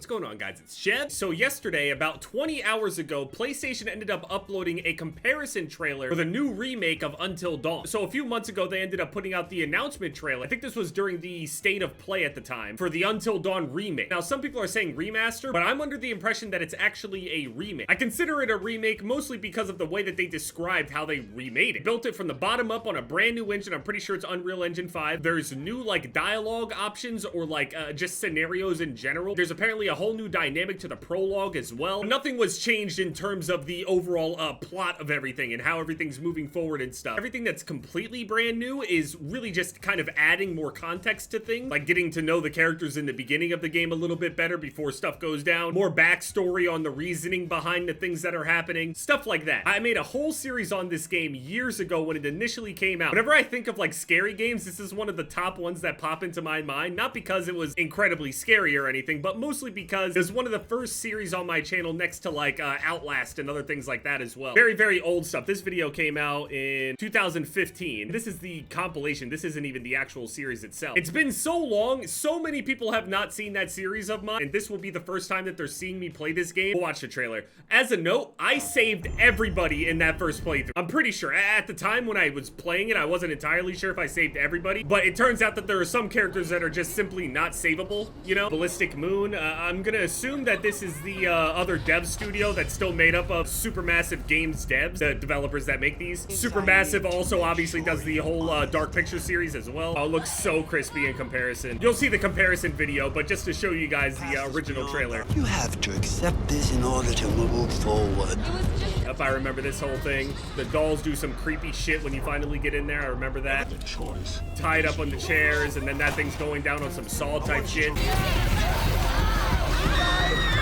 What's going on, guys? It's Chev. So yesterday, about 20 hours ago, PlayStation ended up uploading a comparison trailer for the new remake of Until Dawn. So a few months ago, they ended up putting out the announcement trailer. I think this was during the state of play at the time for the Until Dawn remake. Now, some people are saying remaster, but I'm under the impression that it's actually a remake. I consider it a remake mostly because of the way that they described how they remade it. Built it from the bottom up on a brand new engine. I'm pretty sure it's Unreal Engine 5. There's new like dialogue options or like just scenarios in general. There's apparently a whole new dynamic to the prologue as well. Nothing was changed in terms of the overall plot of everything and how everything's moving forward and stuff. Everything that's completely brand new is really just kind of adding more context to things, like getting to know the characters in the beginning of the game a little bit better before stuff goes down, more backstory on the reasoning behind the things that are happening, stuff like that. I made a whole series on this game years ago when it initially came out. Whenever I think of like scary games, this is one of the top ones that pop into my mind, not because it was incredibly scary or anything, but mostly because it was one of the first series on my channel next to like Outlast and other things like that as well. Very, very old stuff. This video came out in 2015. This is the compilation. This isn't even the actual series itself. It's been so long, so many people have not seen that series of mine, and this will be the first time that they're seeing me play this game. We'll watch the trailer. As a note, I saved everybody in that first playthrough. I'm pretty sure. At the time when I was playing it, I wasn't entirely sure if I saved everybody, but it turns out that there are some characters that are just simply not savable, you know? Ballistic Moon. I'm gonna assume that this is the other dev studio that's still made up of Supermassive Games devs, the developers that make these. Supermassive also obviously does the whole Dark Picture series as well. Oh, it looks so crispy in comparison. You'll see the comparison video, but just to show you guys the original trailer. You have to accept this in order to move forward. If I remember this whole thing, the dolls do some creepy shit when you finally get in there. I remember that. Tied up on the chairs, and then that thing's going down on some Saw type shit.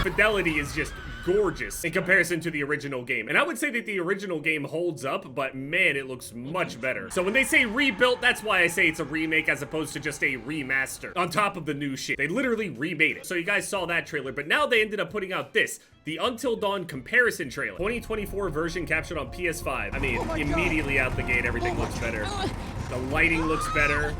Fidelity is just gorgeous in comparison to the original game. And I would say that the original game holds up, but man, it looks much better. So when they say rebuilt, that's why I say it's a remake as opposed to just a remaster on top of the new shit. They literally remade it. So you guys saw that trailer, but now they ended up putting out this, the Until Dawn comparison trailer. 2024 version captured on PS5. I mean, immediately out the gate, everything looks better. The lighting looks better.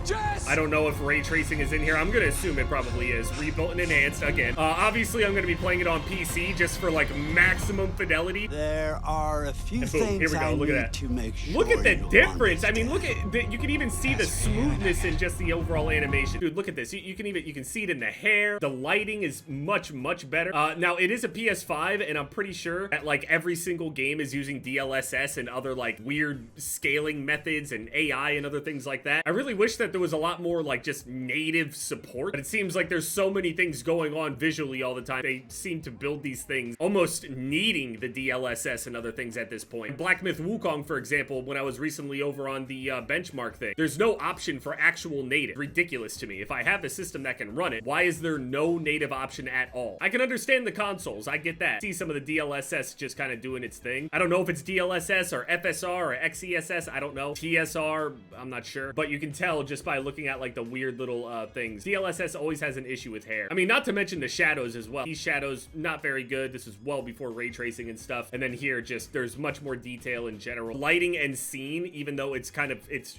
I don't know if ray tracing is in here. I'm gonna assume it probably is. Rebuilt and enhanced again. Obviously, I'm gonna be playing it on PC just for like maximum fidelity. There are a few And boom, things here we go. I Look at need that. to make sure. Look at the you difference. I mean, understand. look at you can even see the smoothness in just the overall animation. Dude, look at this. You can see it in the hair. The lighting is much better. Now it is a PS5, and I'm pretty sure that like every single game is using DLSS and other like weird scaling methods and AI and other things like that. I really wish that there was a lot more like just native support, but it seems like there's so many things going on visually all the time. They seem to build these things almost needing the DLSS and other things at this point. Black Myth Wukong, for example, when I was recently over on the benchmark thing, there's no option for actual native. Ridiculous to me. If I have a system that can run it, why is there no native option at all? I can understand the consoles. I get that. See some of the DLSS just kind of doing its thing. I don't know if it's DLSS or FSR or XESS. I don't know. TSR, I'm not sure. But you can tell just by looking at like the weird little things. DLSS always has an issue with hair. I mean, not to mention the shadows as well. These shadows, not very good. This is well before ray tracing and stuff. And then here, just there's much more detail in general. Lighting and scene, even though it's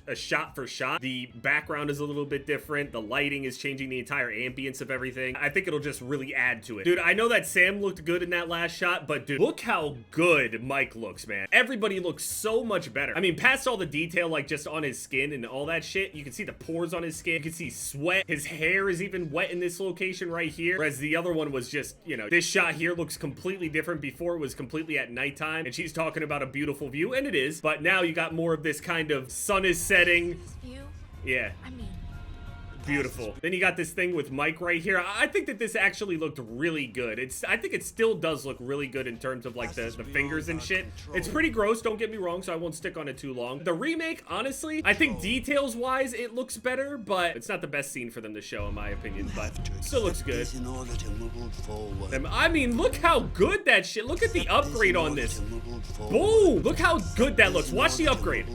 a shot for shot, the background is a little bit different. The lighting is changing the entire ambience of everything. I think it'll just really add to it. Dude, I know that Sam looked good in that last shot, but dude, look how good Mike looks, man. Everybody looks so much better. I mean, past all the detail, like just on his skin and all that shit, you can see the pores on his skin. You can see sweat. His hair is even wet in this location right here. Whereas the other one was just, you know, this shot here looks completely different. Before it was completely at nighttime. And she's talking about a beautiful view, and it is. But now you got more of this kind of sun is setting. Yeah. I mean, Beautiful. Then you got this thing with Mike right here. I think that this actually looked really good. I think it still does look really good in terms of like the fingers and shit. It's pretty gross, don't get me wrong, so I won't stick on it too long. The remake, honestly, I think details wise it looks better, but it's not the best scene for them to show in my opinion, but still looks good. In order to move forward. I mean, look how good that shit. Look at the upgrade on this. Boom! Look how good that looks. Watch the upgrade.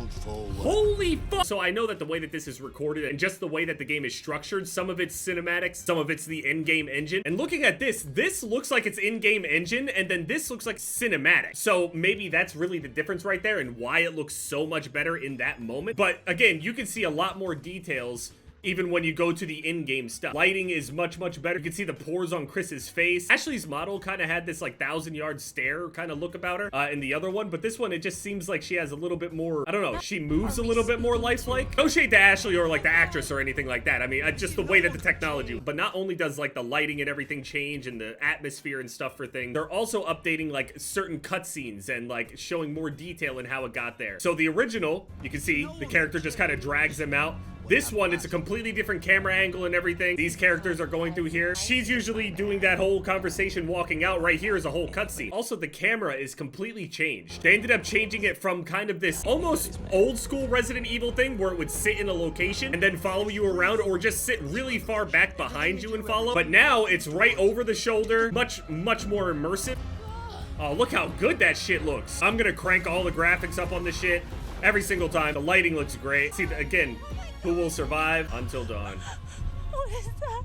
Holy fuck! So I know that the way that this is recorded and just the way that the game is structured, some of it's cinematics, some of it's the in-game engine. And looking at this looks like it's in-game engine, and then this looks like cinematic. So maybe that's really the difference right there and why it looks so much better in that moment. But again, you can see a lot more details even when you go to the in-game stuff. Lighting is much, much better. You can see the pores on Chris's face. Ashley's model kind of had this like 1,000-yard stare kind of look about her in the other one, but this one, it just seems like she has a little bit more, I don't know, she moves a little bit more lifelike. No shade to Ashley or like the actress or anything like that. I mean, just the way that the technology, but not only does like the lighting and everything change and the atmosphere and stuff for things, they're also updating like certain cutscenes and like showing more detail in how it got there. So the original, you can see the character just kind of drags him out. This one, it's a completely different camera angle and everything. These characters are going through here. She's usually doing that whole conversation walking out. Right here is a whole cutscene. Also, the camera is completely changed. They ended up changing it from kind of this almost old school Resident Evil thing where it would sit in a location and then follow you around, or just sit really far back behind you and follow. But now it's right over the shoulder, much more immersive. Oh, look how good that shit looks. I'm gonna crank all the graphics up on this shit every single time. The lighting looks great. See, again, who will survive until dawn? What is that?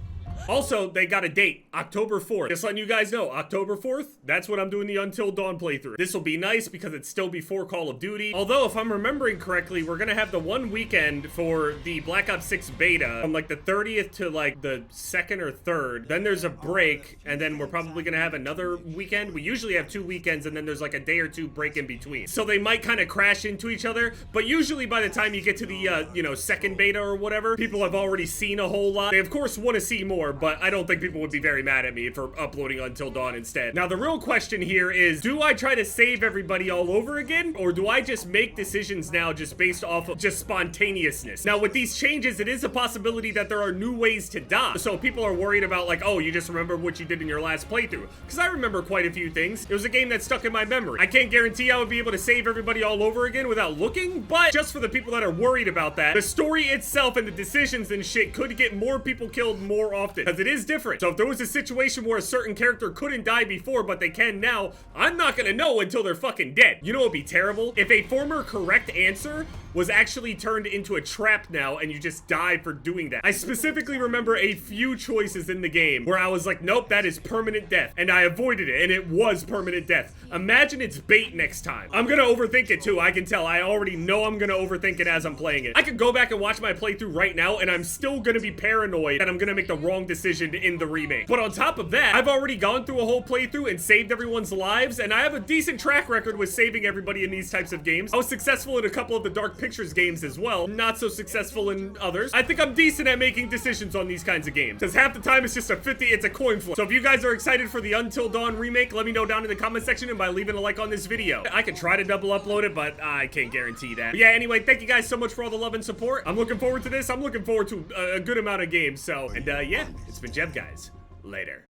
Also, they got a date, October 4th. Just letting you guys know, October 4th, that's when I'm doing the Until Dawn playthrough. This will be nice because it's still before Call of Duty. Although, if I'm remembering correctly, we're gonna have the one weekend for the Black Ops 6 beta from like the 30th to like the 2nd or 3rd. Then there's a break, and then we're probably gonna have another weekend. We usually have 2 weekends, and then there's like a day or 2 break in between. So they might kind of crash into each other, but usually by the time you get to the, you know, 2nd beta or whatever, people have already seen a whole lot. They, of course, want to see more, but I don't think people would be very mad at me for uploading Until Dawn instead. Now, the real question here is, do I try to save everybody all over again, or do I just make decisions now just based off of just spontaneousness? Now, with these changes, it is a possibility that there are new ways to die. So people are worried about like, oh, you just remember what you did in your last playthrough. Because I remember quite a few things. It was a game that stuck in my memory. I can't guarantee I would be able to save everybody all over again without looking, but just for the people that are worried about that, the story itself and the decisions and shit could get more people killed more often, because it is different. So if there was a situation where a certain character couldn't die before, but they can now, I'm not gonna know until they're fucking dead. You know what'd be terrible? If a former correct answer was actually turned into a trap now and you just die for doing that. I specifically remember a few choices in the game where I was like, nope, that is permanent death. And I avoided it, and it was permanent death. Imagine it's bait next time. I'm gonna overthink it too, I can tell. I already know I'm gonna overthink it as I'm playing it. I could go back and watch my playthrough right now, and I'm still gonna be paranoid that I'm gonna make the wrong decision in the remake. But on top of that, I've already gone through a whole playthrough and saved everyone's lives, and I have a decent track record with saving everybody in these types of games. I was successful in a couple of the Dark Pictures games as well, not so successful in others. I think I'm decent at making decisions on these kinds of games, because half the time it's just it's a coin flip. So if you guys are excited for the Until Dawn remake, let me know down in the comment section and by leaving a like on this video. I could try to double upload it, but I can't guarantee that. But yeah, anyway, thank you guys so much for all the love and support. I'm looking forward to this. I'm looking forward to a good amount of games. So, and yeah, it's been Jeb, guys. Later.